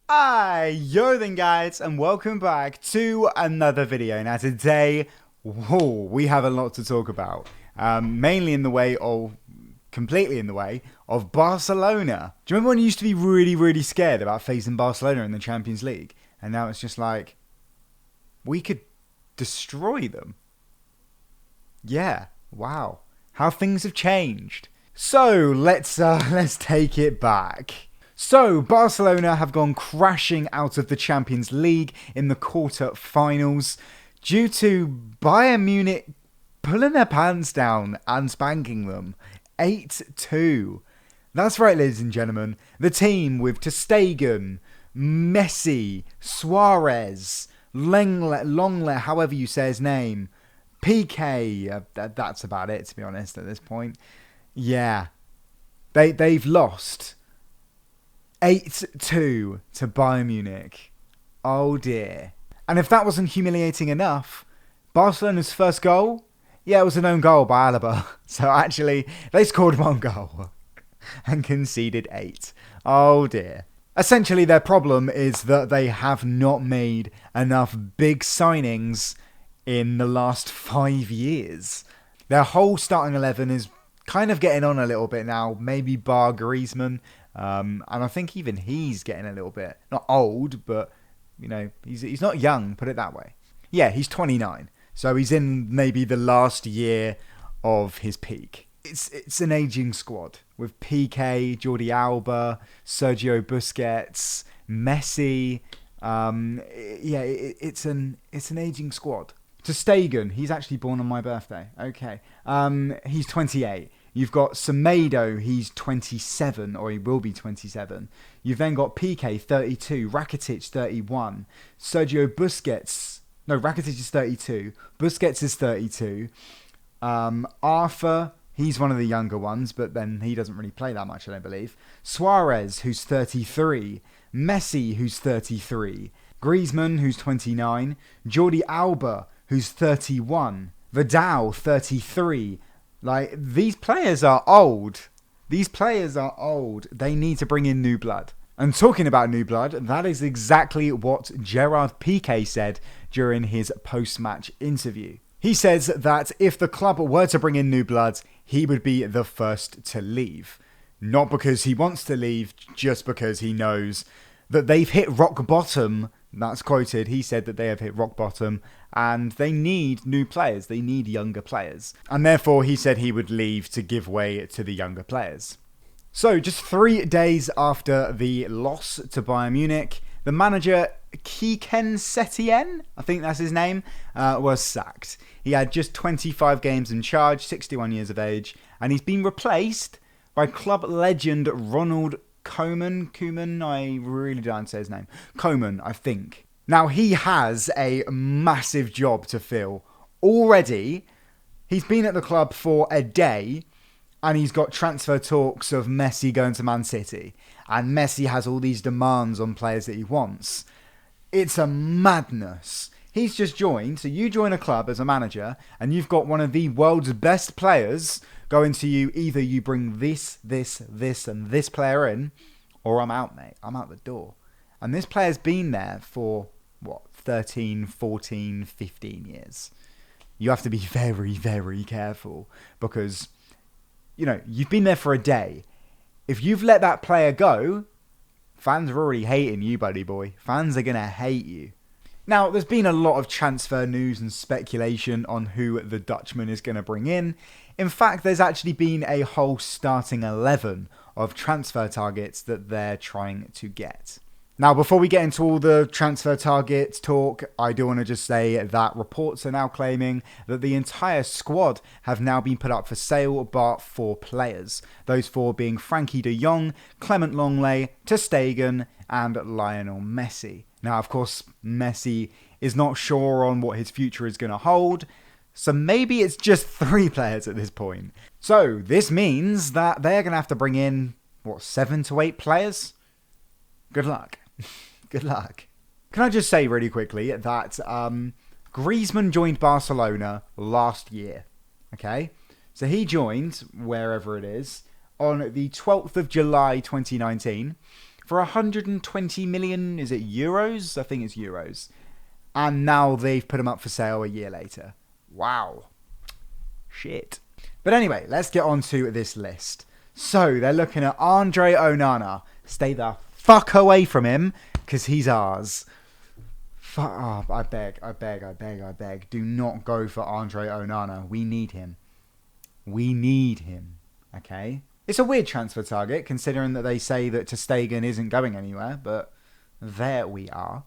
Yo then guys, and welcome back to another video. Now today, we have a lot to talk about. Mainly in the way of, completely in the way of Barcelona. Do you remember when you used to be really scared about facing Barcelona in the Champions League? And now it's just like, we could destroy them. Yeah, wow. How things have changed. So let's take it back. So, Barcelona have gone crashing out of the Champions League in the quarter-finals due to Bayern Munich pulling their pants down and spanking them 8-2. That's right, ladies and gentlemen. The team with ter Stegen, Messi, Suarez, Longle, however you say his name, PK, that's about it, to be honest, at this point. Yeah, they've lost 8-2 to Bayern Munich. Oh dear. And if that wasn't humiliating enough, Barcelona's first goal, it was an own goal by Alaba. So actually, they scored one goal and conceded 8. Oh dear. Essentially, their problem is that they have not made enough big signings in the last 5 years. Their whole starting 11 is kind of getting on a little bit now, maybe bar Griezmann. And I think even he's getting a little bit, not old, but, you know, he's not young, put it that way. Yeah, he's 29. So he's in maybe the last year of his peak. It's an aging squad with PK, Jordi Alba, Sergio Busquets, Messi. It's an aging squad. Ter Stegen, he's actually born on my birthday. Okay. He's 28. You've got Semedo, he's 27, or he will be 27. You've then got PK, 32, Rakitic, 31, Sergio Busquets, no, Rakitic is 32, Busquets is 32, Arthur, he's one of the younger ones, but then he doesn't really play that much, I don't believe. Suarez, who's 33, Messi, who's 33, Griezmann, who's 29, Jordi Alba, who's 31, Vidal, 33. Like, these players are old. They need to bring in new blood. And talking about new blood, that is exactly what Gerard Piqué said during his post-match interview. He says that if the club were to bring in new blood, he would be the first to leave. Not because he wants to leave, just because he knows that they've hit rock bottom. That's quoted. He said that they have hit rock bottom and they need new players. They need younger players. And therefore, he said he would leave to give way to the younger players. So, just 3 days after the loss to Bayern Munich, the manager, Quique Setien, I think that's his name, was sacked. He had just 25 games in charge, 61 years of age, and he's been replaced by club legend Ronald Koeman, I really don't say his name. Koeman, I think. Now, he has a massive job to fill. Already, he's been at the club for a day, and he's got transfer talks of Messi going to Man City. And Messi has all these demands on players that he wants. It's a madness. He's just joined, so you join a club as a manager, and you've got one of the world's best players going to you, either you bring this, and this player in, or I'm out, mate. I'm out the door. And this player's been there for, 13, 14, 15 years. You have to be very careful because, you've been there for a day. If you've let that player go, fans are already hating you, buddy boy. Fans are going to hate you. Now, there's been a lot of transfer news and speculation on who the Dutchman is going to bring in. In fact, there's actually been a whole starting 11 of transfer targets that they're trying to get. Now, before we get into all the transfer target talk, I do want to just say that reports are now claiming that the entire squad have now been put up for sale bar 4 players. Those 4 being Frankie de Jong, Clement Longley, ter Stegen, and Lionel Messi. Now, of course, Messi is not sure on what his future is going to hold, so maybe it's just 3 players at this point. So this means that they're going to have to bring in, 7 to 8 players? Good luck. Good luck. Can I just say really quickly that Griezmann joined Barcelona last year. Okay? So he joined, wherever it is, on the 12th of July 2019 for 120 million, is it euros? I think it's euros. And now they've put him up for sale a year later. Wow. Shit. But anyway, let's get on to this list. So they're looking at Andre Onana. Stay the fuck away from him, because he's ours. Oh, I beg. Do not go for Andre Onana. We need him. Okay? It's a weird transfer target, considering that they say that ter Stegen isn't going anywhere, but there we are.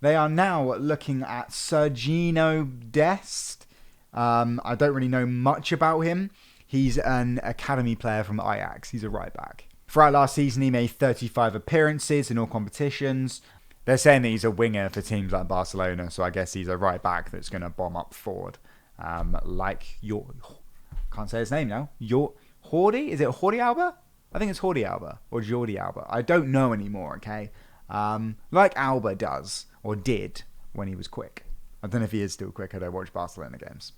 They are now looking at Sergino Dest. I don't really know much about him. He's an academy player from Ajax. He's a right back. Throughout last season, he made 35 appearances in all competitions. They're saying that he's a winger for teams like Barcelona, so I guess he's a right back that's going to bomb up forward. Can't say his name now. Jordi? Is it Jordi Alba? I think it's Jordi Alba or Jordi Alba. I don't know anymore, okay? Like Alba does, or did, when he was quick. I don't know if he is still quick. I don't watch Barcelona games.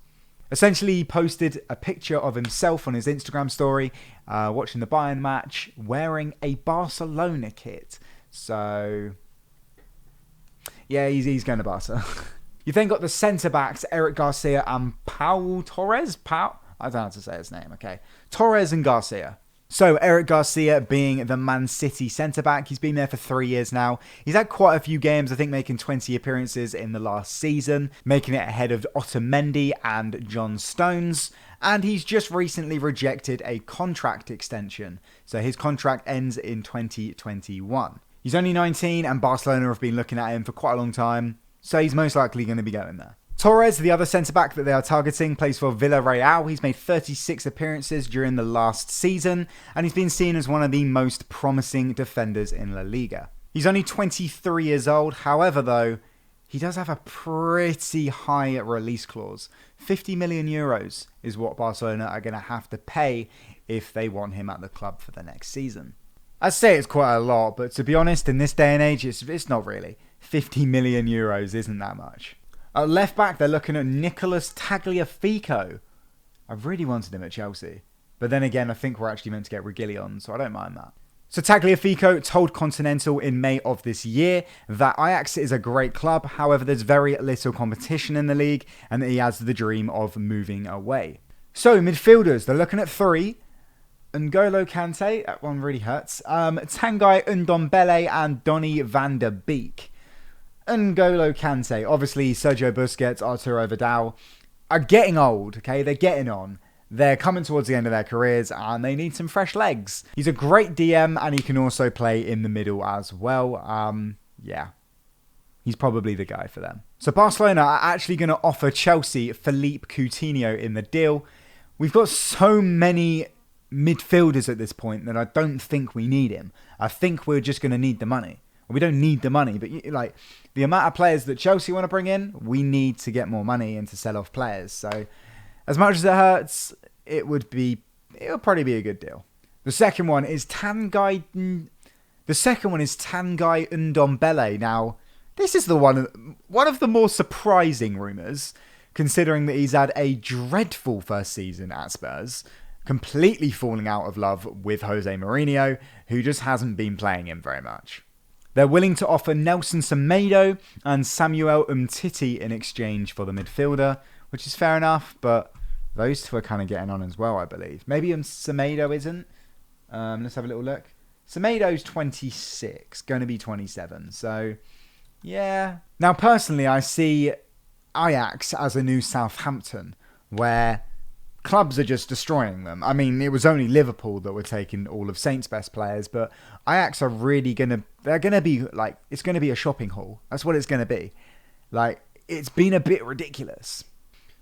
Essentially, he posted a picture of himself on his Instagram story, watching the Bayern match, wearing a Barcelona kit. So, yeah, he's going to Barca. You then got the centre-backs, Eric Garcia and Pau Torres. I don't know how to say his name, okay. Torres and Garcia. So, Eric Garcia being the Man City centre-back. He's been there for 3 years now. He's had quite a few games, I think making 20 appearances in the last season, making it ahead of Otamendi and John Stones. And he's just recently rejected a contract extension. So, his contract ends in 2021. He's only 19 and Barcelona have been looking at him for quite a long time. So, he's most likely going to be going there. Torres, the other centre-back that they are targeting, plays for Villarreal. He's made 36 appearances during the last season, and he's been seen as one of the most promising defenders in La Liga. He's only 23 years old. However, though, he does have a pretty high release clause. 50 million euros is what Barcelona are going to have to pay if they want him at the club for the next season. I'd say it's quite a lot, but to be honest, in this day and age, it's not really. 50 million euros isn't that much. At left back, they're looking at Nicolas Tagliafico. I really wanted him at Chelsea. But then again, I think we're actually meant to get Reguilón, so I don't mind that. So Tagliafico told Continental in May of this year that Ajax is a great club. However, there's very little competition in the league and that he has the dream of moving away. So midfielders, they're looking at 3. N'Golo Kante, that one really hurts. Tanguy Ndombele and Donny van der Beek. N'Golo Kante, obviously Sergio Busquets, Arturo Vidal are getting old, okay? They're getting on. They're coming towards the end of their careers and they need some fresh legs. He's a great DM and he can also play in the middle as well. Yeah, he's probably the guy for them. So Barcelona are actually going to offer Chelsea Philippe Coutinho in the deal. We've got so many midfielders at this point that I don't think we need him. I think we're just going to need the money. We don't need the money, but like the amount of players that Chelsea want to bring in, we need to get more money and to sell off players. So as much as it hurts, it would probably be a good deal. The second one is Tanguy Ndombele. Now, this is the one of the more surprising rumours, considering that he's had a dreadful first season at Spurs, completely falling out of love with Jose Mourinho, who just hasn't been playing him very much. They're willing to offer Nelson Semedo and Samuel Umtiti in exchange for the midfielder, which is fair enough, but those two are kind of getting on as well, I believe. Maybe Semedo isn't. Let's have a little look. Semedo's 26, going to be 27, so yeah. Now, personally, I see Ajax as a new Southampton, where clubs are just destroying them. I mean, it was only Liverpool that were taking all of Saints' best players, but Ajax are really they're going to be like, it's going to be a shopping hall. That's what it's going to be. Like, it's been a bit ridiculous.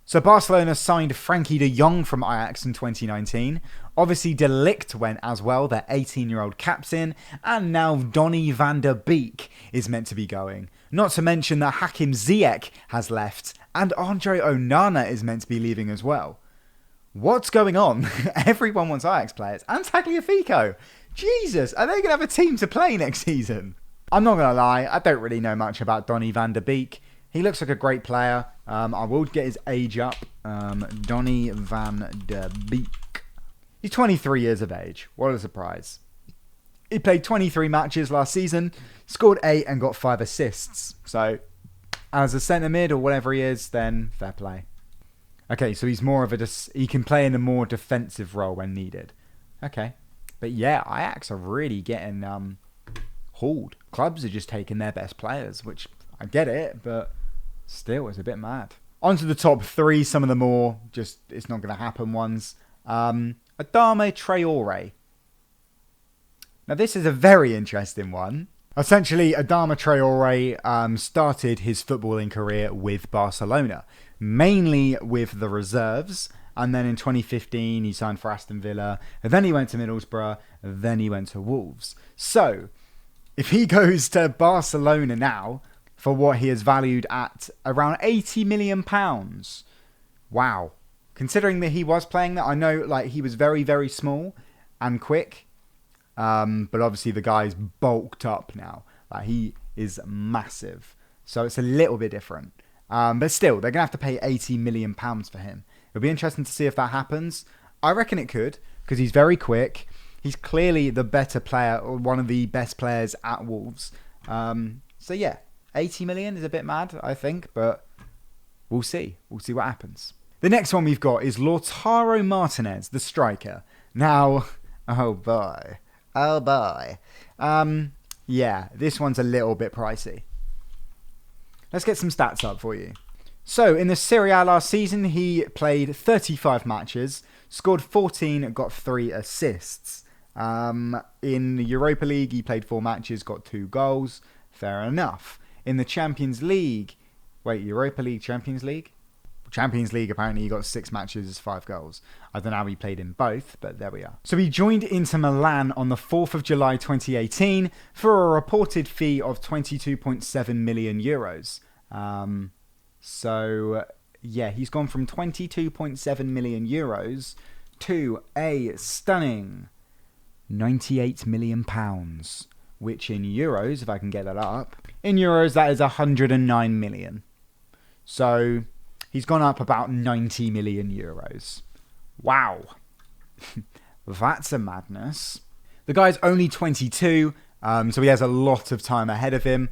So Barcelona signed Frankie de Jong from Ajax in 2019. Obviously, De Ligt went as well, their 18-year-old captain, and now Donny van der Beek is meant to be going. Not to mention that Hakim Ziyech has left, and Andre Onana is meant to be leaving as well. What's going on? Everyone wants Ajax players. And Tagliafico. Jesus, are they going to have a team to play next season? I'm not going to lie, I don't really know much about Donny van der Beek. He looks like a great player. I will get his age up. Donny van der Beek. He's 23 years of age. What a surprise. He played 23 matches last season, scored 8 and got 5 assists. So, as a centre mid or whatever he is, then fair play. Okay, so he's more of he can play in a more defensive role when needed. Okay. But yeah, Ajax are really getting hauled. Clubs are just taking their best players, which I get it, but still it's a bit mad. On to the top 3, some of the more just it's not going to happen ones. Adama Traore. Now this is a very interesting one. Essentially, Adama Traore started his footballing career with Barcelona, mainly with the reserves. And then in 2015, he signed for Aston Villa. And then he went to Middlesbrough. Then he went to Wolves. So, if he goes to Barcelona now for what he is valued at around £80 million, wow. Considering that he was playing that, I know like he was very, very small and quick. But obviously the guy's bulked up now. Like he is massive. So it's a little bit different. But still, they're going to have to pay £80 million for him. It'll be interesting to see if that happens. I reckon it could, because he's very quick. He's clearly the better player, or one of the best players at Wolves. So yeah, 80 million is a bit mad, I think, but we'll see. We'll see what happens. The next one we've got is Lautaro Martinez, the striker. Now, oh boy. Oh boy. Yeah, this one's a little bit pricey. Let's get some stats up for you. So, in the Serie A last season, he played 35 matches, scored 14, got 3 assists. In the Europa League, he played 4 matches, got 2 goals. Fair enough. In the Champions League... Wait, Europa League, Champions League? Champions League, apparently he got 6 matches, 5 goals. I don't know how he played in both, but there we are. So he joined Inter Milan on the 4th of July 2018 for a reported fee of 22.7 million euros. So, yeah, he's gone from 22.7 million euros to a stunning 98 million pounds, which in euros, if I can get that up, in euros that is 109 million. So he's gone up about 90 million euros. Wow. That's a madness. The guy's only 22, so he has a lot of time ahead of him.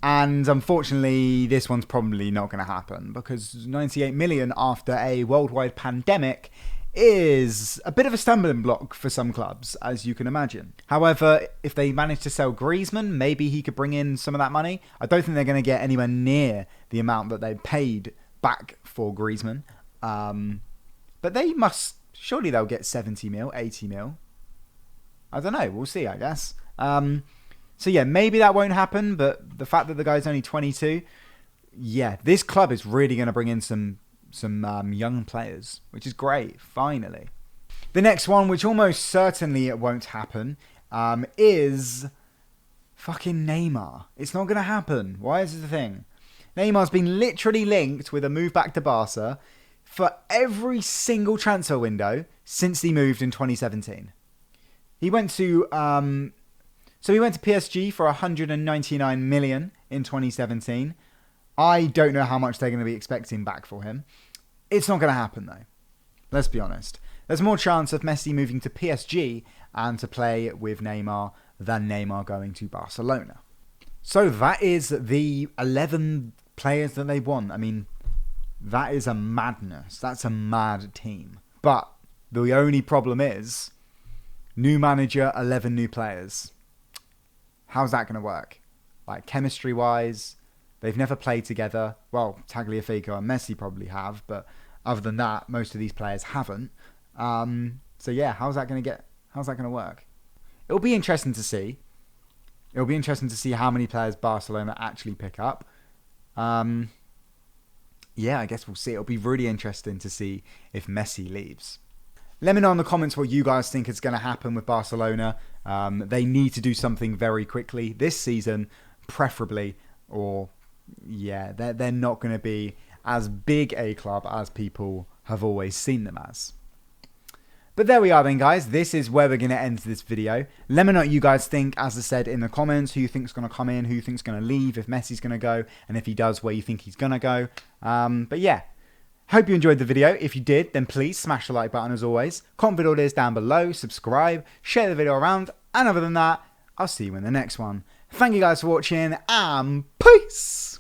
And unfortunately, this one's probably not going to happen because 98 million after a worldwide pandemic is a bit of a stumbling block for some clubs, as you can imagine. However, if they manage to sell Griezmann, maybe he could bring in some of that money. I don't think they're going to get anywhere near the amount that they paid back for Griezmann. But they must, surely they'll get 70 mil, 80 mil. I don't know, we'll see, I guess. So yeah, maybe that won't happen, but the fact that the guy's only 22, yeah, this club is really going to bring in some young players, which is great, finally. The next one, which almost certainly it won't happen, is fucking Neymar. It's not going to happen. Why is this a thing? Neymar's been literally linked with a move back to Barca for every single transfer window since he moved in 2017. He went to PSG for 199 million in 2017. I don't know how much they're going to be expecting back for him. It's not going to happen though. Let's be honest. There's more chance of Messi moving to PSG and to play with Neymar than Neymar going to Barcelona. So that is the 11 players that they want. I mean, that is a madness. That's a mad team. But the only problem is, new manager, 11 new players. How's that going to work? Like, chemistry-wise, they've never played together. Well, Tagliafico and Messi probably have, but other than that, most of these players haven't. So yeah, how's that going to work? It'll be interesting to see. It'll be interesting to see how many players Barcelona actually pick up. Yeah, I guess we'll see. It'll be really interesting to see if Messi leaves. Let me know in the comments what you guys think is going to happen with Barcelona. They need to do something very quickly this season, preferably, or yeah, they're not going to be as big a club as people have always seen them as. But there we are then, guys. This is where we're going to end this video. Let me know what you guys think, as I said, in the comments, who you think's going to come in, who you think's going to leave, if Messi's going to go, and if he does, where you think he's going to go. But yeah, hope you enjoyed the video. If you did, then please smash the like button as always. Comment what it is down below, subscribe, share the video around, And other than that, I'll see you in the next one. Thank you guys for watching, and peace!